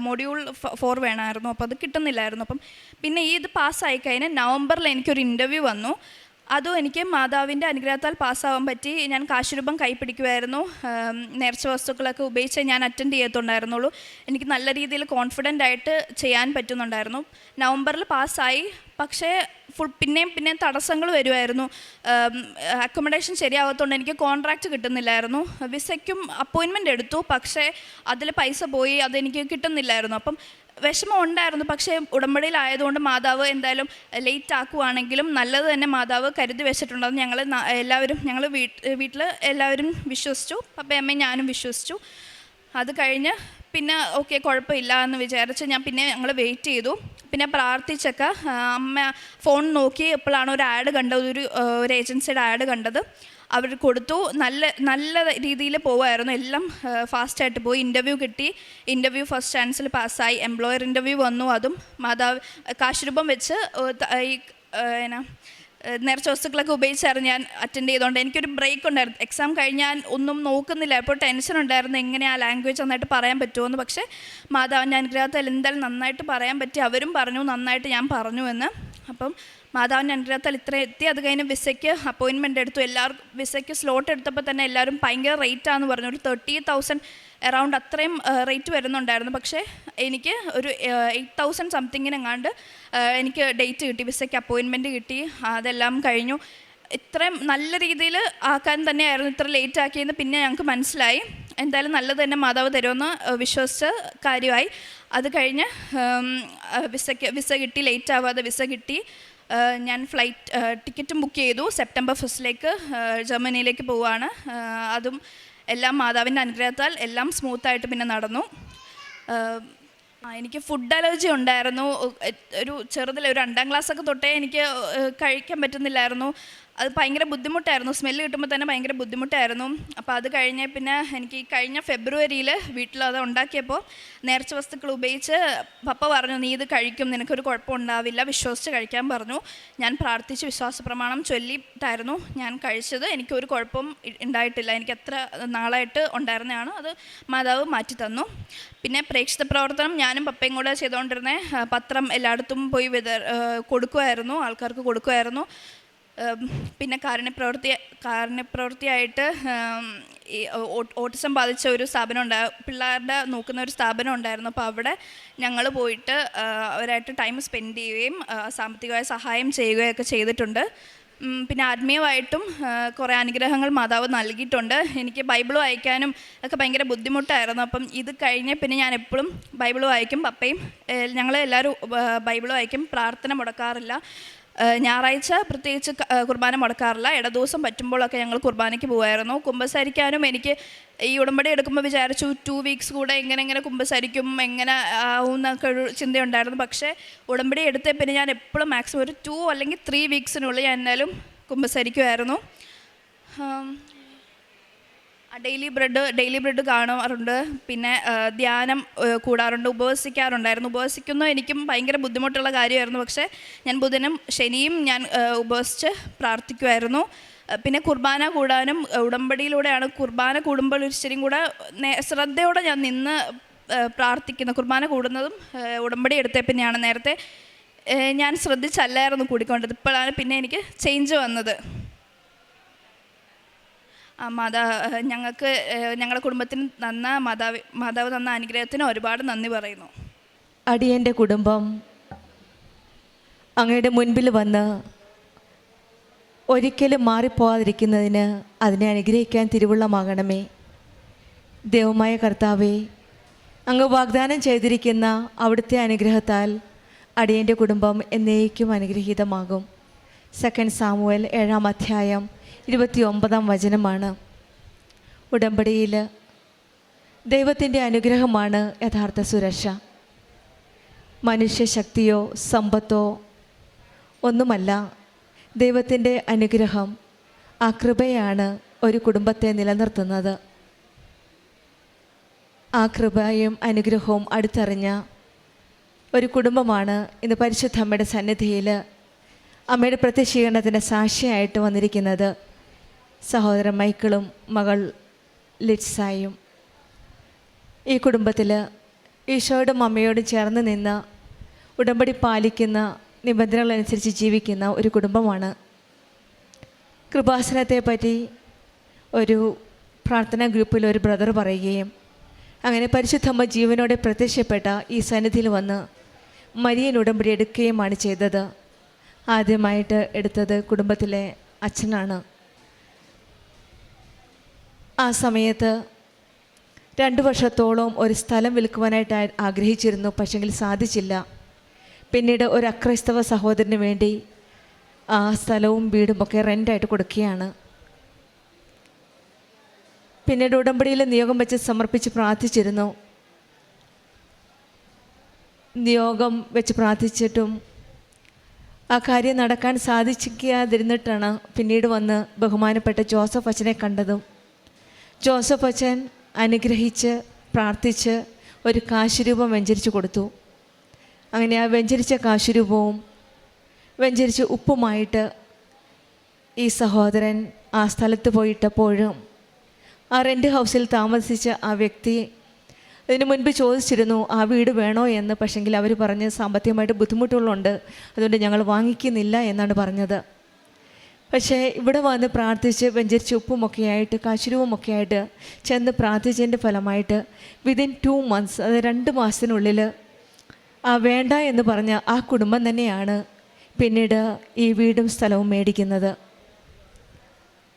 മൊഡ്യൂൾ 4 വേണമായിരുന്നു, അപ്പോൾ അത് കിട്ടുന്നില്ലായിരുന്നു. അപ്പം പിന്നെ ഇത് പാസ്സായി കഴിഞ്ഞാൽ നവംബറിൽ എനിക്കൊരു ഇൻ്റർവ്യൂ വന്നു. അതും എനിക്ക് മാതാവിൻ്റെ അനുഗ്രഹത്താൽ പാസ്സാവാൻ പറ്റി. ഞാൻ കാശുരൂപം കൈപ്പിടിക്കുമായിരുന്നു. നേർച്ച വസ്തുക്കളൊക്കെ ഉപയോഗിച്ച് ഞാൻ അറ്റൻഡ് ചെയ്യത്തുണ്ടായിരുന്നുള്ളൂ. എനിക്ക് നല്ല രീതിയിൽ കോൺഫിഡൻ്റ് ആയിട്ട് ചെയ്യാൻ പറ്റുന്നുണ്ടായിരുന്നു. നവംബറിൽ പാസ്സായി. പക്ഷേ പിന്നെയും തടസ്സങ്ങൾ വരുമായിരുന്നു. അക്കോമഡേഷൻ ശരിയാകത്തോണ്ട് എനിക്ക് കോൺട്രാക്റ്റ് കിട്ടുന്നില്ലായിരുന്നു. വിസയ്ക്കും അപ്പോയിൻമെൻ്റ് എടുത്തു, പക്ഷേ അതിൽ പൈസ പോയി, അതെനിക്ക് കിട്ടുന്നില്ലായിരുന്നു. അപ്പം വിഷമം ഉണ്ടായിരുന്നു. പക്ഷേ ഉടമ്പടിയിലായതുകൊണ്ട് മാതാവ് എന്തായാലും ലേറ്റ് ആക്കുവാണെങ്കിലും നല്ലത് തന്നെ മാതാവ് കരുതി വെച്ചിട്ടുണ്ടെന്ന് ഞങ്ങൾ വീട്ടിൽ എല്ലാവരും വിശ്വസിച്ചു. പപ്പയും അമ്മയും ഞാനും വിശ്വസിച്ചു. അത് കഴിഞ്ഞ് പിന്നെ ഓക്കെ കുഴപ്പമില്ല എന്ന് വിചാരിച്ച് ഞങ്ങൾ വെയിറ്റ് ചെയ്തു. പിന്നെ പ്രാർത്ഥിച്ചൊക്കെ അമ്മ ഫോൺ നോക്കി എപ്പോഴാണ് ഒരു ആഡ് കണ്ടത്, ഒരു ഏജൻസിയുടെ ആഡ് കണ്ടത്. അവർ കൊടുത്തു. നല്ല രീതിയിൽ പോവായിരുന്നു. എല്ലാം ഫാസ്റ്റായിട്ട് പോയി. ഇൻ്റർവ്യൂ കിട്ടി. ഇൻ്റർവ്യൂ ഫസ്റ്റ് ചാൻസിൽ പാസ്സായി. എംപ്ലോയർ ഇൻ്റർവ്യൂ വന്നു. അതും മാതാവ് കാശുരൂപം വെച്ച് നേർച്ച വസ്തുക്കളൊക്കെ ഉപയോഗിച്ചായിരുന്നു ഞാൻ അറ്റൻഡ് ചെയ്തുകൊണ്ട്. എനിക്കൊരു ബ്രേക്ക് ഉണ്ടായിരുന്നു. എക്സാം കഴിഞ്ഞാൽ ഒന്നും നോക്കുന്നില്ല. അപ്പോൾ ടെൻഷൻ ഉണ്ടായിരുന്നു, എങ്ങനെ ആ ലാംഗ്വേജ് നന്നായിട്ട് പറയാൻ പറ്റുമോ. പക്ഷേ മാതാവിൻ്റെ അനുഗ്രഹത്താൽ എന്തായാലും നന്നായിട്ട് പറയാൻ പറ്റി. അവരും പറഞ്ഞു നന്നായിട്ട് ഞാൻ പറഞ്ഞു എന്ന്. അപ്പം മാതാവിൻ്റെ അനുഗ്രഹത്താൽ ഇത്ര എത്തി. അത് കഴിഞ്ഞ് വിസയ്ക്ക് അപ്പോയിൻമെൻ്റ് എടുത്തു. എല്ലാവർക്കും വിസയ്ക്ക് സ്ലോട്ട് എടുത്തപ്പോൾ തന്നെ എല്ലാവരും ഭയങ്കര റേറ്റാന്ന് പറഞ്ഞു. ഒരു 30,000 അറൗണ്ട് അത്രയും റേറ്റ് വരുന്നുണ്ടായിരുന്നു. പക്ഷേ എനിക്ക് ഒരു 8,000 സംതിങ്ങിനെങ്ങാണ്ട് എനിക്ക് ഡേറ്റ് കിട്ടി, വിസയ്ക്ക് അപ്പോയിൻമെൻറ്റ് കിട്ടി. അതെല്ലാം കഴിഞ്ഞു. ഇത്രയും നല്ല രീതിയിൽ ആക്കാൻ തന്നെയായിരുന്നു ഇത്ര ലേറ്റ് ആക്കിയെന്ന് പിന്നെ ഞങ്ങൾക്ക് മനസ്സിലായി. എന്തായാലും നല്ലത് തന്നെ മാതാവ് തരുമെന്ന് വിശ്വസിച്ച കാര്യമായി. അത് കഴിഞ്ഞ് വിസ കിട്ടി. ലേറ്റ് ആവാതെ വിസ കിട്ടി. ഞാൻ ഫ്ലൈറ്റ് ടിക്കറ്റും ബുക്ക് ചെയ്തു. സെപ്റ്റംബർ 1 ജർമ്മനിയിലേക്ക് പോവുകയാണ്. അതും എല്ലാം മാതാവിൻ്റെ അനുഗ്രഹത്താൽ എല്ലാം സ്മൂത്തായിട്ട് പിന്നെ നടന്നു. എനിക്ക് ഫുഡ് അലർജി ഉണ്ടായിരുന്നു. ഒരു ചെറുതിൽ ഒരു 2ാം ക്ലാസ്സൊക്കെ തൊട്ടേ എനിക്ക് കഴിക്കാൻ പറ്റുന്നില്ലായിരുന്നു. അത് ഭയങ്കര ബുദ്ധിമുട്ടായിരുന്നു. സ്മെല്ല് കിട്ടുമ്പോൾ തന്നെ ഭയങ്കര ബുദ്ധിമുട്ടായിരുന്നു. അപ്പോൾ അത് കഴിഞ്ഞ് പിന്നെ എനിക്ക് കഴിഞ്ഞ ഫെബ്രുവരിയിൽ വീട്ടിൽ അത് ഉണ്ടാക്കിയപ്പോൾ നേർച്ച വസ്തുക്കൾ ഉപയോഗിച്ച് പപ്പ പറഞ്ഞു, നീ ഇത് കഴിക്കും, നിനക്കൊരു കുഴപ്പം ഉണ്ടാവില്ല, വിശ്വസിച്ച് കഴിക്കാൻ പറഞ്ഞു. ഞാൻ പ്രാർത്ഥിച്ച് വിശ്വാസ പ്രമാണം ചൊല്ലിയിട്ടായിരുന്നു ഞാൻ കഴിച്ചത്. എനിക്കൊരു കുഴപ്പം ഉണ്ടായിട്ടില്ല. എനിക്ക് എത്ര നാളായിട്ട് ഉണ്ടായിരുന്നതാണ്. അത് മാതാവ് മാറ്റി തന്നു. പിന്നെ പ്രേക്ഷിത പ്രവർത്തനം ഞാനും പപ്പയും കൂടെ ചെയ്തുകൊണ്ടിരുന്നത്. പത്രം എല്ലായിടത്തും പോയി കൊടുക്കുമായിരുന്നു, ആൾക്കാർക്ക് കൊടുക്കുമായിരുന്നു. പിന്നെ കാരുണ്യപ്രവൃത്തിയായിട്ട് ഈ ഓട്ടിസം ബാധിച്ച ഒരു സ്ഥാപനം പിള്ളേരുടെ നോക്കുന്ന ഒരു സ്ഥാപനം ഉണ്ടായിരുന്നു. അപ്പോൾ അവിടെ ഞങ്ങൾ പോയിട്ട് അവരായിട്ട് ടൈം സ്പെൻഡ് ചെയ്യുകയും സാമ്പത്തികമായ സഹായം ചെയ്യുകയൊക്കെ ചെയ്തിട്ടുണ്ട്. പിന്നെ ആത്മീയമായിട്ടും കുറേ അനുഗ്രഹങ്ങൾ മാതാവ് നൽകിയിട്ടുണ്ട്. എനിക്ക് ബൈബിൾ വായിക്കാനും ഒക്കെ ഭയങ്കര ബുദ്ധിമുട്ടായിരുന്നു. അപ്പം ഇത് കഴിഞ്ഞ് പിന്നെ ഞാൻ എപ്പോഴും ബൈബിൾ വായിക്കും. പപ്പയും ഞങ്ങളെല്ലാവരും ബൈബിൾ വായിക്കും. പ്രാർത്ഥന മുടക്കാറില്ല. ഞായറാഴ്ച പ്രത്യേകിച്ച് കുർബാന മുടക്കാറില്ല. ഇടദിവസം പറ്റുമ്പോഴൊക്കെ ഞങ്ങൾ കുർബാനയ്ക്ക് പോകുമായിരുന്നു. കുമ്പസാരിക്കാനും എനിക്ക് ഈ ഉടമ്പടി എടുക്കുമ്പോൾ വിചാരിച്ചു 2 വീക്സ് കൂടെ എങ്ങനെ കുമ്പസാരിക്കും, എങ്ങനെ ആവും എന്നൊക്കെ ഒരു ചിന്തയുണ്ടായിരുന്നു. പക്ഷേ ഉടമ്പടി എടുത്തേ പിന്നെ ഞാൻ എപ്പോഴും മാക്സിമം ഒരു 2 അല്ലെങ്കിൽ 3 വീക്സിനുള്ളിൽ ഞാൻ എന്തായാലും കുമ്പസാരിക്കുമായിരുന്നു. ഡെയിലി ബ്രെഡ് കാണാറുണ്ട്. പിന്നെ ധ്യാനം കൂടാറുണ്ട്. ഉപവസിക്കാറുണ്ടായിരുന്നു. ഉപവസിക്കുന്നത് എനിക്കും ഭയങ്കര ബുദ്ധിമുട്ടുള്ള കാര്യമായിരുന്നു. പക്ഷേ ഞാൻ ബുധനും ശനിയും ഞാൻ ഉപവസിച്ച് പ്രാർത്ഥിക്കുമായിരുന്നു. പിന്നെ കുർബാന കൂടാനും ഉടമ്പടിയിലൂടെയാണ് കുർബാന കൂടുമ്പോൾ ഒരു ശരിയും കൂടെ ശ്രദ്ധയോടെ ഞാൻ നിന്ന് പ്രാർത്ഥിക്കുന്നു. കുർബാന കൂടുന്നതും ഉടമ്പടി എടുത്തേ പിന്നെയാണ്. നേരത്തെ ഞാൻ ശ്രദ്ധിച്ചല്ലായിരുന്നു കൂടിക്കൊണ്ടത്. ഇപ്പോഴാണ് പിന്നെ എനിക്ക് ചേഞ്ച് വന്നത്. ഞങ്ങളുടെ കുടുംബത്തിന് മാതാവ് തന്ന അനുഗ്രഹത്തിന് ഒരുപാട് നന്ദി പറയുന്നു. അടിയൻ്റെ കുടുംബം അങ്ങയുടെ മുൻപിൽ വന്ന് ഒരിക്കലും മാറിപ്പോകാതിരിക്കുന്നതിന് അതിനെ അനുഗ്രഹിക്കാൻ തിരുവുള്ളമാകണമേ. ദൈവമായ കർത്താവേ, അങ്ങ് വാഗ്ദാനം ചെയ്തിരിക്കുന്ന അവിടുത്തെ അനുഗ്രഹത്താൽ അടിയൻ്റെ കുടുംബം എന്നേക്കും അനുഗ്രഹീതമാകും. 2 സാമുവേൽ 7-ാം അധ്യായം 29-ാം വചനമാണ്. ഉടമ്പടിയിൽ ദൈവത്തിൻ്റെ അനുഗ്രഹമാണ് യഥാർത്ഥ സുരക്ഷ. മനുഷ്യശക്തിയോ സമ്പത്തോ ഒന്നുമല്ല. ദൈവത്തിൻ്റെ അനുഗ്രഹം, ആ കൃപയാണ് ഒരു കുടുംബത്തെ നിലനിർത്തുന്നത്. ആ കൃപയും അനുഗ്രഹവും അടുത്തറിഞ്ഞ ഒരു കുടുംബമാണ് ഇന്ന് പരിശുദ്ധ അമ്മയുടെ സന്നിധിയിൽ അമ്മയുടെ പ്രത്യക്ഷീകരണത്തിൻ്റെ സാക്ഷിയായിട്ട് വന്നിരിക്കുന്നത്. സഹോദരൻ മൈക്കിളും മകൾ ലിറ്റ്സായും. ഈ കുടുംബത്തിൽ ഈശോയോടും അമ്മയോടും ചേർന്ന് നിന്ന് ഉടമ്പടി പാലിക്കുന്ന നിബന്ധനകളനുസരിച്ച് ജീവിക്കുന്ന ഒരു കുടുംബമാണ്. കൃപാസനത്തെ പറ്റി ഒരു പ്രാർത്ഥനാ ഗ്രൂപ്പിൽ ഒരു ബ്രദർ പറയുകയും അങ്ങനെ പരിശുദ്ധമ്മ ജീവനോടെ പ്രത്യക്ഷപ്പെട്ട ഈ സന്നിധിയിൽ വന്ന് മരിയൻ ഉടമ്പടി എടുക്കുകയുമാണ് ചെയ്തത്. ആദ്യമായിട്ട് എടുത്തത് കുടുംബത്തിലെ അച്ഛനാണ്. ആ സമയത്ത് 2 വർഷത്തോളം ഒരു സ്ഥലം വിൽക്കുവാനായിട്ട് ആഗ്രഹിച്ചിരുന്നു. പക്ഷെങ്കിൽ സാധിച്ചില്ല. പിന്നീട് ഒരു അക്രൈസ്തവ സഹോദരന് വേണ്ടി ആ സ്ഥലവും വീടും ഒക്കെ റെൻ്റായിട്ട് കൊടുക്കുകയാണ്. പിന്നീട് ഉടമ്പടിയിൽ നിയോഗം വെച്ച് സമർപ്പിച്ച് പ്രാർത്ഥിച്ചിരുന്നു. നിയോഗം വെച്ച് പ്രാർത്ഥിച്ചിട്ടും ആ കാര്യം നടക്കാൻ സാധിക്കാതിരുന്നിട്ടാണ് പിന്നീട് വന്ന് ബഹുമാനപ്പെട്ട ജോസഫ് അച്ഛനെ കണ്ടതും ജോസഫ് അച്ഛൻ അനുഗ്രഹിച്ച് പ്രാർത്ഥിച്ച് ഒരു കാശുരൂപം വെഞ്ചരിച്ച് കൊടുത്തു. അങ്ങനെ ആ വെഞ്ചരിച്ച കാശുരൂപവും വെഞ്ചരിച്ച് ഉപ്പുമായിട്ട് ഈ സഹോദരൻ ആ സ്ഥലത്ത് പോയിട്ടപ്പോഴും ആ റെൻ്റ് ഹൗസിൽ താമസിച്ച ആ വ്യക്തി ഇതിനു മുൻപ് ചോദിച്ചിരുന്നു ആ വീട് വേണോ എന്ന്. പക്ഷെങ്കിൽ അവർ പറഞ്ഞ് സാമ്പത്തികമായിട്ട് ബുദ്ധിമുട്ടുകളുണ്ട്, അതുകൊണ്ട് ഞങ്ങൾ വാങ്ങിക്കുന്നില്ല എന്നാണ് പറഞ്ഞത്. പക്ഷേ ഇവിടെ വന്ന് പ്രാർത്ഥിച്ച് വെഞ്ചരിച്ച് ഉപ്പുമൊക്കെയായിട്ട് കാശുരൂപമൊക്കെയായിട്ട് ചെന്ന് പ്രാർത്ഥിച്ചതിൻ്റെ ഫലമായിട്ട് വിതിൻ 2 months, അതായത് 2 മാസത്തിനുള്ളിൽ ആ വേണ്ട എന്ന് പറഞ്ഞ ആ കുടുംബം തന്നെയാണ് പിന്നീട് ഈ വീടും സ്ഥലവും മേടിക്കുന്നത്.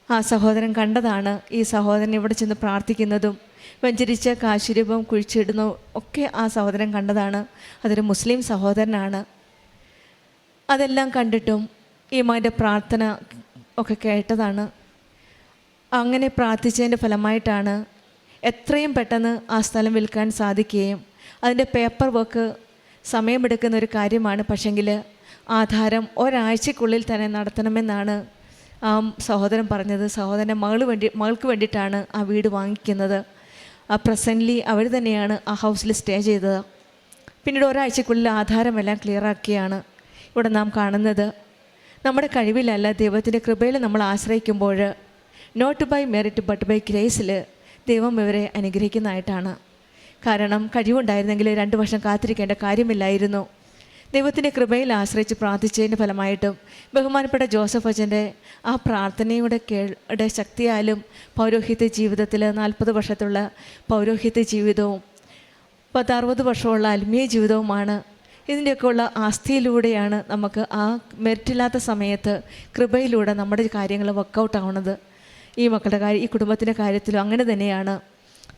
ആ സഹോദരൻ കണ്ടതാണ്. ഈ സഹോദരൻ ഇവിടെ ചെന്ന് പ്രാർത്ഥിക്കുന്നതും വെഞ്ചരിച്ച കാശുരൂപം കുഴിച്ചിടുന്നു ഒക്കെ ആ സഹോദരൻ കണ്ടതാണ്. അതൊരു മുസ്ലിം സഹോദരനാണ്. അതെല്ലാം കണ്ടിട്ടും ഈ മകൻ്റെ പ്രാർത്ഥന ഒക്കെ കേട്ടതാണ്. അങ്ങനെ പ്രാർത്ഥിച്ചതിൻ്റെ ഫലമായിട്ടാണ് എത്രയും പെട്ടെന്ന് ആ സ്ഥലം വിൽക്കാൻ സാധിക്കുകയും അതിൻ്റെ പേപ്പർ വർക്ക് സമയമെടുക്കുന്ന ഒരു കാര്യമാണ്. പക്ഷെങ്കിൽ ആധാരം ഒരാഴ്ചക്കുള്ളിൽ തന്നെ നടത്തണമെന്നാണ് ആ സഹോദരൻ പറഞ്ഞത്. സഹോദരൻ്റെ മകൾക്ക് വേണ്ടിയിട്ടാണ് ആ വീട് വാങ്ങിക്കുന്നത്. പ്രസൻ്റ്ലി അവർ തന്നെയാണ് ആ ഹൗസിൽ സ്റ്റേ ചെയ്തത്. പിന്നീട് ഒരാഴ്ചക്കുള്ളിൽ ആധാരമെല്ലാം ക്ലിയറാക്കിയാണ് ഇവിടെ നാം കാണുന്നത്. നമ്മുടെ കഴിവിലല്ല, ദൈവത്തിൻ്റെ കൃപയിൽ നമ്മൾ ആശ്രയിക്കുമ്പോൾ not by merit but by ഗ്രേസിൽ ദൈവം ഇവരെ അനുഗ്രഹിക്കുന്നതായിട്ടാണ്. കാരണം കഴിവുണ്ടായിരുന്നെങ്കിൽ 2 വർഷം കാത്തിരിക്കേണ്ട കാര്യമില്ലായിരുന്നു. ദൈവത്തിൻ്റെ കൃപയിൽ ആശ്രയിച്ച് പ്രാർത്ഥിച്ചതിൻ്റെ ഫലമായിട്ടും ബഹുമാനപ്പെട്ട ജോസഫ് അച്ഛൻ്റെ ആ പ്രാർത്ഥനയുടെ ശക്തിയാലും പൗരോഹിത്യ ജീവിതത്തിൽ 40 വർഷത്തുള്ള പൗരോഹിത്യ ജീവിതവും 10-60 വർഷമുള്ള ആത്മീയ ജീവിതവുമാണ്. ഇതിൻ്റെയൊക്കെ ഉള്ള ആസ്ഥിയിലൂടെയാണ് നമുക്ക് ആ മെറിറ്റില്ലാത്ത സമയത്ത് കൃപയിലൂടെ നമ്മുടെ കാര്യങ്ങൾ വർക്കൗട്ട് ആവുന്നത്. ഈ മക്കളുടെ ഈ കുടുംബത്തിൻ്റെ കാര്യത്തിലും അങ്ങനെ തന്നെയാണ്.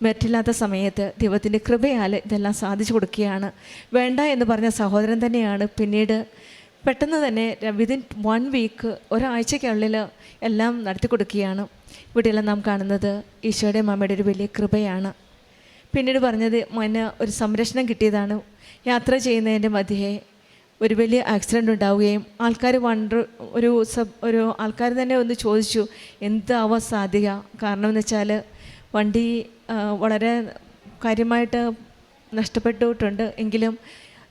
മെറിറ്റില്ലാത്ത സമയത്ത് ദൈവത്തിൻ്റെ കൃപയാൽ ഇതെല്ലാം സാധിച്ചു കൊടുക്കുകയാണ്. വേണ്ട എന്ന് പറഞ്ഞ സഹോദരൻ തന്നെയാണ് പിന്നീട് പെട്ടെന്ന് തന്നെ വിതിൻ 1 വീക്ക് ഒരാഴ്ചയ്ക്കുള്ളിൽ എല്ലാം നടത്തി കൊടുക്കുകയാണ്. ഇവിടെയെല്ലാം നാം കാണുന്നത് ഈശോയുടെ അമ്മയുടെ ഒരു വലിയ കൃപയാണ്. പിന്നീട് പറഞ്ഞത് മോന് ഒരു സംരക്ഷണം കിട്ടിയതാണ്. യാത്ര ചെയ്യുന്നതിൻ്റെ മധ്യേ ഒരു വലിയ ആക്സിഡൻ്റ് ഉണ്ടാവുകയും ആൾക്കാർ ഒരു ആൾക്കാർ തന്നെ ഒന്ന് ചോദിച്ചു എന്താവാൻ സാധ്യത. കാരണം എന്ന് വെച്ചാൽ വണ്ടി വളരെ കാര്യമായിട്ട് നഷ്ടപ്പെട്ടിട്ടുണ്ട്. എങ്കിലും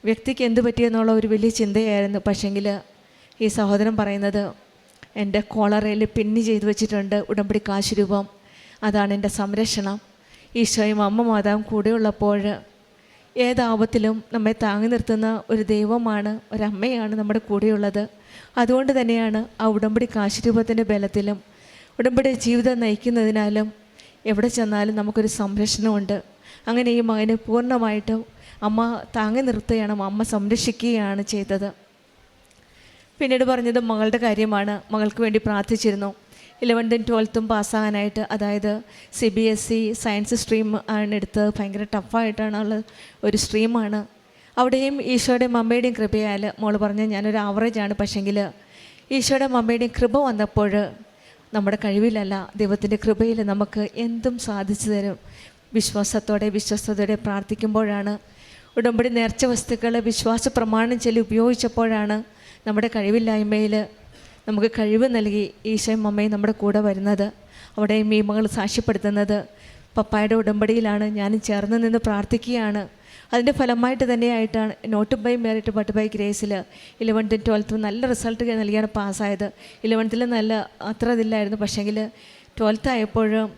വ്യക്തിക്ക് എന്ത് പറ്റിയെന്നുള്ള ഒരു വലിയ ചിന്തയായിരുന്നു. പക്ഷെങ്കിൽ ഈ സഹോദരൻ പറയുന്നത് എൻ്റെ കോളറയിൽ പിന്ന് ചെയ്ത് വെച്ചിട്ടുണ്ട് ഉടമ്പടി കാശുരൂപം, അതാണ് എൻ്റെ സംരക്ഷണം. ഈശോയും അമ്മ മാതാവും കൂടെയുള്ളപ്പോൾ ഏതാപത്തിലും നമ്മെ താങ്ങി നിർത്തുന്ന ഒരു ദൈവമാണ്, ഒരമ്മയാണ് നമ്മുടെ കൂടെയുള്ളത്. അതുകൊണ്ട് തന്നെയാണ് ആ ഉടമ്പടി കാശുരൂപത്തിൻ്റെ ബലത്തിലും ഉടമ്പടി ജീവിതം നയിക്കുന്നതിനാലും എവിടെ ചെന്നാലും നമുക്കൊരു സംരക്ഷണമുണ്ട്. അങ്ങനെ ഈ മകനെ പൂർണ്ണമായിട്ടും അമ്മ താങ്ങി നിർത്തുകയാണ്, അമ്മ സംരക്ഷിക്കുകയാണ് ചെയ്തത്. പിന്നീട് പറഞ്ഞത് മകളുടെ കാര്യമാണ്. മകൾക്ക് വേണ്ടി പ്രാർത്ഥിച്ചിരുന്നു. 11th 12th പാസ്സാകാനായിട്ട്, അതായത് CBSE സയൻസ് സ്ട്രീം ആണ് എടുത്തത്. ഭയങ്കര ടഫായിട്ടാണുള്ള ഒരു സ്ട്രീമാണ്. അവിടെയും ഈശോയുടെയും അമ്മയുടെയും കൃപയാൽ മോൾ പറഞ്ഞ് ഞാനൊരു ആവറേജാണ്. പക്ഷെങ്കിൽ ഈശോയുടെയും അമ്മയുടെയും കൃപ വന്നപ്പോൾ നമ്മുടെ കഴിവിലല്ല, ദൈവത്തിൻ്റെ കൃപയിൽ നമുക്ക് എന്തും സാധിച്ചു തരും. വിശ്വസ്തയോടെ പ്രാർത്ഥിക്കുമ്പോഴാണ്, ഉടമ്പടി നേർച്ച വസ്തുക്കൾ വിശ്വാസ പ്രമാണം ചൊല്ലി ഉപയോഗിച്ചപ്പോഴാണ് നമ്മുടെ കഴിവില്ലായ്മയിൽ നമുക്ക് കഴിവ് നൽകി ഈശോയും അമ്മയും നമ്മുടെ കൂടെ വരുന്നത്. അവിടെയും ഈ മകൾ സാക്ഷ്യപ്പെടുത്തുന്നത് പപ്പായുടെ ഉടമ്പടിയിലാണ് ഞാനും ചേർന്ന് നിന്ന് പ്രാർത്ഥിക്കുകയാണ്. അതിൻ്റെ ഫലമായിട്ട് തന്നെയായിട്ടാണ് not by merit but by ഗ്രേസിൽ 11th 12th നല്ല റിസൾട്ട് നൽകിയാണ് പാസ്സായത്. 11th നല്ല അത്ര ഇതില്ലായിരുന്നു, പക്ഷേങ്കിൽ 12th ആയപ്പോഴും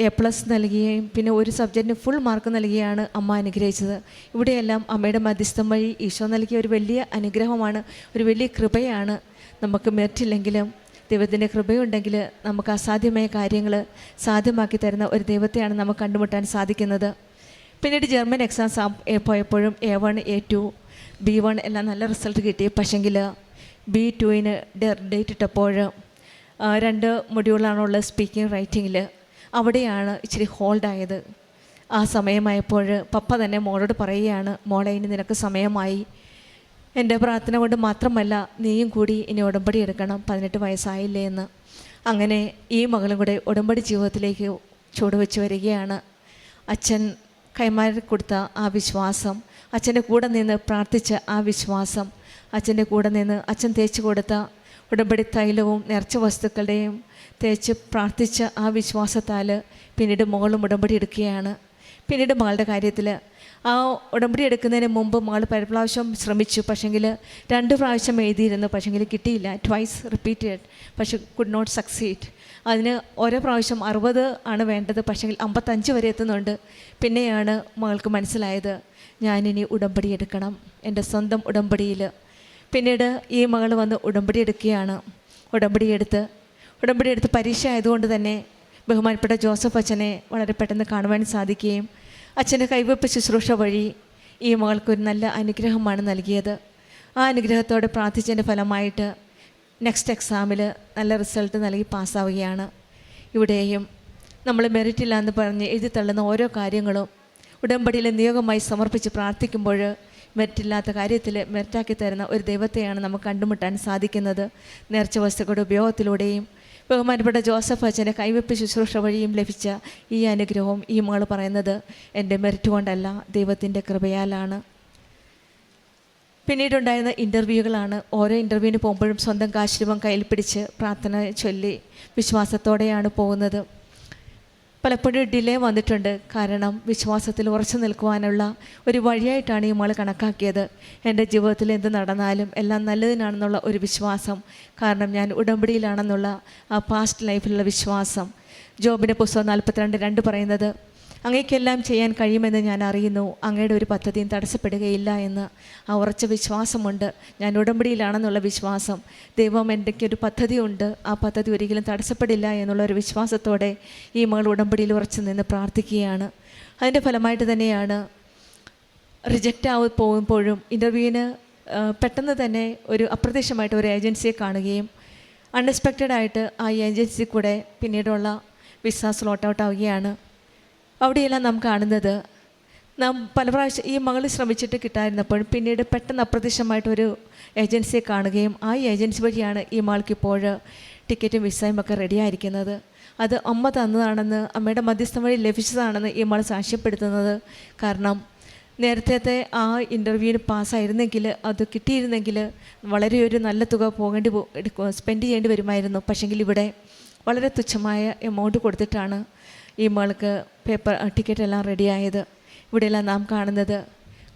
A+ നൽകുകയും പിന്നെ ഒരു സബ്ജക്റ്റിന് ഫുൾ മാർക്ക് നൽകിയാണ് അമ്മ അനുഗ്രഹിച്ചത്. ഇവിടെയെല്ലാം അമ്മയുടെ മധ്യസ്ഥം വഴി ഈശോ നൽകിയ ഒരു വലിയ അനുഗ്രഹമാണ്, ഒരു വലിയ കൃപയാണ്. നമുക്ക് മെറിറ്റില്ലെങ്കിലും ദൈവത്തിൻ്റെ കൃപയുണ്ടെങ്കിൽ നമുക്ക് അസാധ്യമായ കാര്യങ്ങൾ സാധ്യമാക്കി തരുന്ന ഒരു ദൈവത്തെയാണ് നമുക്ക് കണ്ടുമുട്ടാൻ സാധിക്കുന്നത്. പിന്നീട് ജർമ്മൻ എക്സാംസ് പോയപ്പോഴും A1 A2 B1 എല്ലാം നല്ല റിസൾട്ട് കിട്ടി. പക്ഷേങ്കിൽ B2ന് ഡേറ്റ് ഇട്ടപ്പോൾ 2 മൊഡ്യൂളാണുള്ളത് സ്പീക്കിംഗ് റൈറ്റിങ്ങിൽ. അവിടെയാണ് ഇച്ചിരി ഹോൾഡായത്. ആ സമയമായപ്പോൾ പപ്പ തന്നെ മോളോട് പറയുകയാണ്, മോളെ ഇനി നിനക്ക് സമയമായി. എൻ്റെ പ്രാർത്ഥന കൊണ്ട് മാത്രമല്ല, നീയും കൂടി ഇനി ഉടമ്പടി എടുക്കണം, 18 വയസ്സായില്ലേ എന്ന്. അങ്ങനെ ഈ മകളും കൂടെ ഉടമ്പടി ജീവിതത്തിലേക്ക് ചുവടുവെച്ച് വരികയാണ്. അച്ഛൻ കൈമാറി കൊടുത്ത ആ വിശ്വാസം, അച്ഛൻ്റെ കൂടെ നിന്ന് പ്രാർത്ഥിച്ച ആ വിശ്വാസം, അച്ഛൻ്റെ കൂടെ നിന്ന് അച്ഛൻ തേച്ച് കൊടുത്ത ഉടമ്പടി തൈലവും നേർച്ച വസ്തുക്കളുടെയും തേച്ച് പ്രാർത്ഥിച്ച ആ വിശ്വാസത്താൽ പിന്നീട് മകളും ഉടമ്പടി എടുക്കുകയാണ്. പിന്നീട് മകളുടെ കാര്യത്തിൽ ആ ഉടമ്പടി എടുക്കുന്നതിന് മുമ്പ് മകൾ പലപ്രാവശ്യം ശ്രമിച്ചു, പക്ഷേങ്കിൽ 2 പ്രാവശ്യം എഴുതിയിരുന്നു, പക്ഷേങ്കിൽ കിട്ടിയില്ല. ട്വൈസ് റിപ്പീറ്റഡ്, പക്ഷെ കുഡ് നോട്ട് സക്സീഡ്. അതിന് ഓരോ പ്രാവശ്യം 60 ആണ് വേണ്ടത്, പക്ഷേങ്കിൽ 55 വരെ എത്തുന്നുണ്ട്. പിന്നെയാണ് മകൾക്ക് മനസ്സിലായത്, ഞാനിനി ഉടമ്പടി എടുക്കണം, എൻ്റെ സ്വന്തം ഉടമ്പടിയിൽ. പിന്നീട് ഈ മകൾ വന്ന് ഉടമ്പടി എടുക്കുകയാണ്. ഉടമ്പടി എടുത്ത് പരീക്ഷ ആയതുകൊണ്ട് തന്നെ ബഹുമാനപ്പെട്ട ജോസഫ് അച്ഛനെ വളരെ പെട്ടെന്ന് കാണുവാൻ സാധിക്കുകയും അച്ഛൻ്റെ കൈവെപ്പ് ശുശ്രൂഷ വഴി ഈ മകൾക്കൊരു നല്ല അനുഗ്രഹമാണ് നൽകിയത്. ആ അനുഗ്രഹത്തോടെ പ്രാർത്ഥിച്ചതിൻ്റെ ഫലമായിട്ട് നെക്സ്റ്റ് എക്സാമിൽ നല്ല റിസൾട്ട് നൽകി പാസ്സാവുകയാണ്. ഇവിടെയും നമ്മൾ മെറിറ്റില്ല എന്ന് പറഞ്ഞ് എഴുതി തള്ളുന്ന ഓരോ കാര്യങ്ങളും ഉടമ്പടിയിൽ നിയോഗമായി സമർപ്പിച്ച് പ്രാർത്ഥിക്കുമ്പോൾ മെറിറ്റില്ലാത്ത കാര്യത്തിൽ മെറിറ്റാക്കി തരുന്ന ഒരു ദൈവത്തെയാണ് നമുക്ക് കണ്ടുമുട്ടാൻ സാധിക്കുന്നത്. നേർച്ച വസ്തുക്കളുടെ ഉപയോഗത്തിലൂടെയും ബഹുമാനപ്പെട്ട ജോസഫ് അച്ഛൻ്റെ കൈവെപ്പ് ശുശ്രൂഷ വഴിയും ലഭിച്ച ഈ അനുഗ്രഹവും ഈ മകൾ പറയുന്നത് എൻ്റെ മെറിറ്റ് കൊണ്ടല്ല, ദൈവത്തിൻ്റെ കൃപയാലാണ്. പിന്നീടുണ്ടായിരുന്ന ഇൻ്റർവ്യൂകളാണ്. ഓരോ ഇൻ്റർവ്യൂവിന് പോകുമ്പോഴും സ്വന്തം കാശുരൂപം കയ്യിൽ പിടിച്ച് പ്രാർത്ഥന ചൊല്ലി വിശ്വാസത്തോടെയാണ് പോകുന്നത്. പലപ്പോഴും ഡിലേ വന്നിട്ടുണ്ട്, കാരണം വിശ്വാസത്തിൽ ഉറച്ചു നിൽക്കുവാനുള്ള ഒരു വഴിയായിട്ടാണ് ഈ മകൾ കണക്കാക്കിയത്. എൻ്റെ ജീവിതത്തിൽ എന്ത് നടന്നാലും എല്ലാം നല്ലതിനാണെന്നുള്ള ഒരു വിശ്വാസം, കാരണം ഞാൻ ഉടമ്പടിയിലാണെന്നുള്ള ആ പാസ്റ്റ് ലൈഫിലുള്ള വിശ്വാസം. ജോബിൻ്റെ പുസ്തകം 42:2 പറയുന്നത്, അങ്ങേക്കെല്ലാം ചെയ്യാൻ കഴിയുമെന്ന് ഞാൻ അറിയുന്നു, അങ്ങയുടെ ഒരു പദ്ധതിയും തടസ്സപ്പെടുകയില്ല എന്ന്. ആ ഉറച്ച വിശ്വാസമുണ്ട്. ഞാൻ ഉടമ്പടിയിലാണെന്നുള്ള വിശ്വാസം. ദൈവം എൻ്റെക്കൊരു പദ്ധതിയുണ്ട്, ആ പദ്ധതി ഒരിക്കലും തടസ്സപ്പെടില്ല എന്നുള്ള ഒരു വിശ്വാസത്തോടെ ഈ മകൾ ഉടമ്പടിയിൽ ഉറച്ചു നിന്ന് പ്രാർത്ഥിക്കുകയാണ്. അതിൻ്റെ ഫലമായിട്ട് തന്നെയാണ് റിജക്റ്റ് പോകുമ്പോഴും ഇൻ്റർവ്യൂവിന് പെട്ടെന്ന് തന്നെ ഒരു അപ്രത്യക്ഷമായിട്ട് ഒരു ഏജൻസിയെ കാണുകയും അൺഎക്സ്പെക്റ്റഡായിട്ട് ആ ഏജൻസി കൂടെ പിന്നീടുള്ള വിസ സ്ലോട്ട് ഔട്ട് ആവുകയാണ്. അവിടെയെല്ലാം നാം കാണുന്നത്, നാം പല പ്രാവശ്യം ഈ മകൾ ശ്രമിച്ചിട്ട് കിട്ടാതിരുന്നപ്പോഴും പിന്നീട് പെട്ടെന്ന് അപ്രത്യക്ഷമായിട്ടൊരു ഏജൻസിയെ കാണുകയും ആ ഏജൻസി വഴിയാണ് ഈ മകൾക്കിപ്പോൾ ടിക്കറ്റും വിസയും ഒക്കെ റെഡിയായിരിക്കുന്നത്. അത് അമ്മ തന്നതാണെന്ന്, അമ്മയുടെ മധ്യസ്ഥം വഴി ലഭിച്ചതാണെന്ന് ഈ മകൾ സാക്ഷ്യപ്പെടുത്തുന്നത്. കാരണം നേരത്തെ ആ ഇൻ്റർവ്യൂവിന് പാസ്സായിരുന്നെങ്കിൽ, അത് കിട്ടിയിരുന്നെങ്കിൽ വളരെ ഒരു നല്ല തുക സ്പെൻഡ് ചെയ്യേണ്ടി വരുമായിരുന്നു. പക്ഷെങ്കിൽ ഇവിടെ വളരെ തുച്ഛമായ എമൗണ്ട് കൊടുത്തിട്ടാണ് ഈ മകൾക്ക് ടിക്കറ്റെല്ലാം റെഡിയായത്. ഇവിടെയെല്ലാം നാം കാണുന്നത്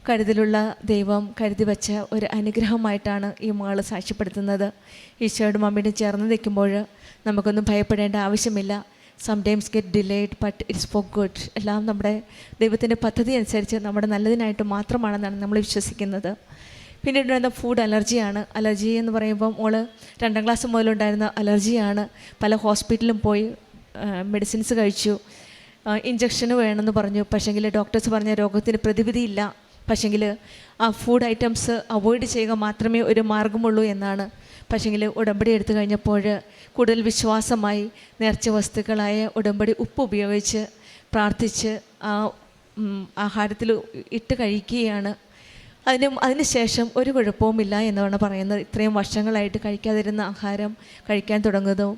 കരുതലുള്ള ദൈവം കരുതി വച്ച ഒരു അനുഗ്രഹമായിട്ടാണ് ഈ മകൾ സാക്ഷ്യപ്പെടുത്തുന്നത്. ഈശോയുടെ മമ്മിയുടെ ചേർന്ന് നിൽക്കുമ്പോൾ നമുക്കൊന്നും ഭയപ്പെടേണ്ട ആവശ്യമില്ല. Sometimes get delayed but it's four good. എല്ലാം നമ്മുടെ ദൈവത്തിൻ്റെ പദ്ധതി അനുസരിച്ച് നമ്മുടെ നല്ലതിനായിട്ട് മാത്രമാണെന്നാണ് നമ്മൾ വിശ്വസിക്കുന്നത്. പിന്നീട് ഫുഡ് അലർജിയാണ്. അലർജി എന്ന് പറയുമ്പം മോള് 2ാം ക്ലാസ് മുതലുണ്ടായിരുന്ന അലർജിയാണ്. പല ഹോസ്പിറ്റലിലും പോയി മെഡിസിൻസ് കഴിച്ചു, ഇഞ്ചക്ഷന് വേണമെന്ന് പറഞ്ഞു. പക്ഷേങ്കിൽ ഡോക്ടേഴ്സ് പറഞ്ഞ രോഗത്തിന് പ്രതിവിധിയില്ല, പക്ഷേങ്കിൽ ആ ഫുഡ് ഐറ്റംസ് അവോയ്ഡ് ചെയ്യുക മാത്രമേ ഒരു മാർഗമുള്ളൂ എന്നാണ്. പക്ഷേങ്കിൽ ഉടമ്പടി എടുത്തു കഴിഞ്ഞപ്പോൾ കൂടുതൽ വിശ്വാസമായി നേർച്ച വസ്തുക്കളായ ഉടമ്പടി ഉപ്പ് ഉപയോഗിച്ച് പ്രാർത്ഥിച്ച് ആ ആഹാരത്തിൽ ഇട്ട് കഴിക്കുകയാണ്. അതിനുശേഷം ഒരു കുഴപ്പവുമില്ല എന്നാണ് പറയുന്നത്. ഇത്രയും വർഷങ്ങളായിട്ട് കഴിക്കാതിരുന്ന ആഹാരം കഴിക്കാൻ തുടങ്ങുന്നു.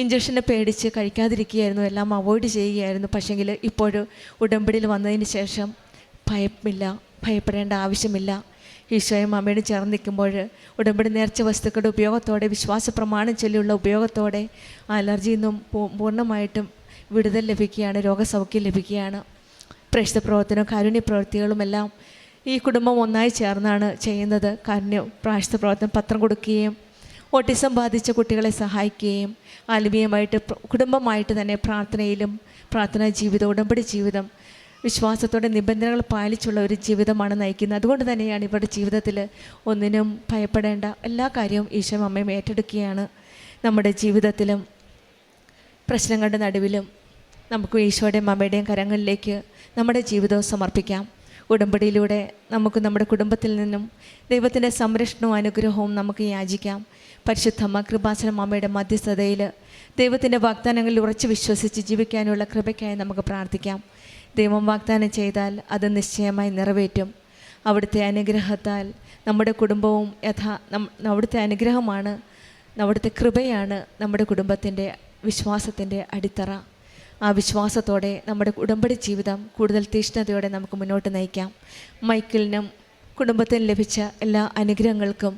ഇഞ്ചക്ഷനെ പേടിച്ച് കഴിക്കാതിരിക്കുകയായിരുന്നു, എല്ലാം അവോയ്ഡ് ചെയ്യുകയായിരുന്നു. പക്ഷേങ്കിൽ ഇപ്പോൾ ഉടമ്പടിയിൽ വന്നതിന് ശേഷം ഭയപ്പെടേണ്ട ആവശ്യമില്ല. ഈശോയും അമ്മയോടും ചേർന്ന് നിൽക്കുമ്പോൾ ഉടമ്പടി നേർച്ച വസ്തുക്കളുടെ ഉപയോഗത്തോടെ, വിശ്വാസ പ്രമാണം ചൊല്ലിയുള്ള ഉപയോഗത്തോടെ അലർജിയിൽ നിന്നും പൂർണ്ണമായിട്ടും വിടുതൽ ലഭിക്കുകയാണ്, രോഗസൗഖ്യം ലഭിക്കുകയാണ്. പ്രേക്ഷിത പ്രവർത്തനവും കാരുണ്യ പ്രവൃത്തികളുമെല്ലാം ഈ കുടുംബം ഒന്നായി ചേർന്നാണ് ചെയ്യുന്നത്. പ്രായശ്ചിത്ത പ്രവർത്തനം പത്രം കൊടുക്കുകയും ഓട്ടിസം ബാധിച്ച കുട്ടികളെ സഹായിക്കുകയും ആത്മീയമായിട്ട് കുടുംബമായിട്ട് തന്നെ പ്രാർത്ഥനയിലും പ്രാർത്ഥനാ ജീവിതം, ഉടമ്പടി ജീവിതം, വിശ്വാസത്തോടെ നിബന്ധനകൾ പാലിച്ചുള്ള ഒരു ജീവിതമാണ് നയിക്കുന്നത്. അതുകൊണ്ട് തന്നെയാണ് ഇവരുടെ ജീവിതത്തിൽ ഒന്നിനും ഭയപ്പെടേണ്ട, എല്ലാ കാര്യവും ഈശോ അമ്മയും ഏറ്റെടുക്കുകയാണ്. നമ്മുടെ ജീവിതത്തിലും പ്രശ്നങ്ങളുടെ നടുവിലും നമുക്ക് ഈശോയുടെയും അമ്മയുടെയും കരങ്ങളിലേക്ക് നമ്മുടെ ജീവിതവും സമർപ്പിക്കാം. ഉടമ്പടിയിലൂടെ നമുക്ക് നമ്മുടെ കുടുംബത്തിൽ നിന്നും ദൈവത്തിൻ്റെ സംരക്ഷണവും അനുഗ്രഹവും നമുക്ക് യാചിക്കാം. പരിശുദ്ധമ്മ കൃപാസനം അമ്മയുടെ മധ്യസ്ഥതയിൽ ദൈവത്തിൻ്റെ വാഗ്ദാനങ്ങളിൽ ഉറച്ചു വിശ്വസിച്ച് ജീവിക്കാനുള്ള കൃപയ്ക്കായി നമുക്ക് പ്രാർത്ഥിക്കാം. ദൈവം വാഗ്ദാനം ചെയ്താൽ അത് നിശ്ചയമായി നിറവേറ്റും. അവിടുത്തെ അനുഗ്രഹത്താൽ നമ്മുടെ കുടുംബവും അവിടുത്തെ അനുഗ്രഹമാണ്, അവിടുത്തെ കൃപയാണ് നമ്മുടെ കുടുംബത്തിൻ്റെ വിശ്വാസത്തിൻ്റെ അടിത്തറ. ആ വിശ്വാസത്തോടെ നമ്മുടെ ഉടമ്പടി ജീവിതം കൂടുതൽ തീഷ്ണതയോടെ നമുക്ക് മുന്നോട്ട് നയിക്കാം. മൈക്കിളിനും കുടുംബത്തിന് ലഭിച്ച എല്ലാ അനുഗ്രഹങ്ങൾക്കും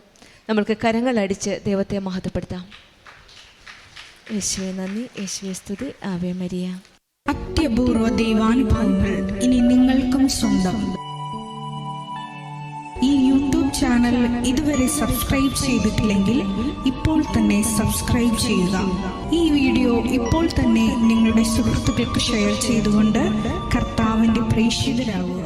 നമ്മൾക്ക് കരങ്ങളടിച്ച് ദൈവത്തെ മഹത്വപ്പെടുത്താം. യേശുവേ നന്ദി, യേശുവേ സ്തുതി, ആവേ മരിയ. അത്യപൂർവ ദൈവാനുഭവങ്ങൾ ഇനി നിങ്ങൾക്കും സ്വന്തം. ഈ യൂട്യൂബ് ചാനൽ ഇതുവരെ സബ്സ്ക്രൈബ് ചെയ്തിട്ടില്ലെങ്കിൽ ഇപ്പോൾ തന്നെ സബ്സ്ക്രൈബ് ചെയ്യുക. ഈ വീഡിയോ ഇപ്പോൾ തന്നെ നിങ്ങളുടെ സുഹൃത്തുക്കൾക്ക് ഷെയർ ചെയ്തുകൊണ്ട് കർത്താവിൻ്റെ പ്രേക്ഷിതരാകുക.